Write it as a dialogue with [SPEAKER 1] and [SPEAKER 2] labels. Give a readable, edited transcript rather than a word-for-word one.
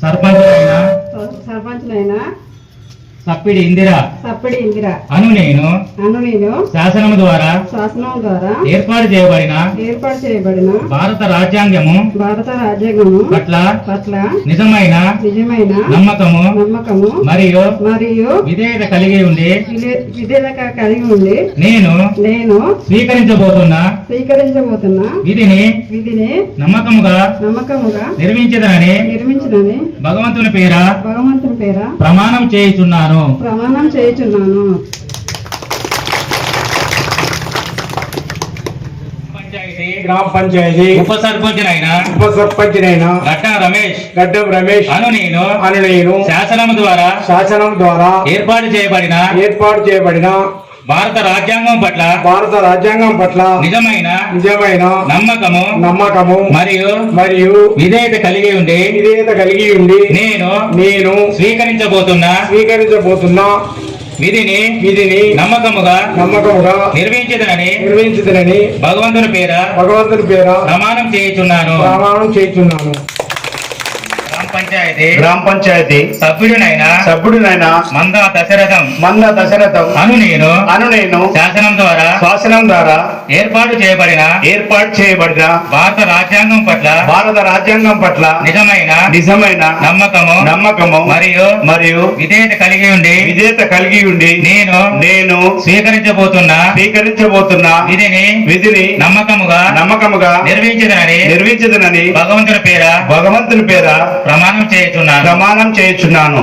[SPEAKER 1] సర్పంచ్నైనా
[SPEAKER 2] సప్పిడి ఇందిర అను నేను శాసనము ద్వారా ఏర్పాటు చేయబడిన భారత రాజ్యాంగము పట్ల నిజమైన నమ్మకము మరియు విధేయత కలిగి ఉండి నేను స్వీకరించబోతున్న విధిని నమ్మకముగా నిర్వహించదనని భగవంతుని పేర ప్రమాణం చేయుచున్నాను.
[SPEAKER 3] గ్రామ పంచాయతీ
[SPEAKER 2] ఉప సర్పంచినైన
[SPEAKER 3] గడ్డం రమేష్
[SPEAKER 2] అను నేను శాసనం ద్వారా ఏర్పాటు చేయబడిన భారత రాజ్యాంగం పట్ల నిజమైన నమ్మకము మరియు విధేయత కలిగి ఉండి నేను స్వీకరించబోతున్న విధిని నమ్మకముగా నిర్వహించదనని భగవంతుని పేర ప్రమాణం చేయుచున్నాను.
[SPEAKER 3] గ్రామ పంచాయతీ సభ్యుడినైన మంద దశరథం అను నేను
[SPEAKER 2] శాసనం ద్వారా ఏర్పాటు చేయబడిన భారత రాజ్యాంగం పట్ల నిజమైన నమ్మకము మరియు విధేయత కలిగి ఉండి నేను స్వీకరించబోతున్న విధిని నమ్మకముగా నిర్వహించదనని భగవంతుని పేర ప్రమాణం చేయుచున్నాను.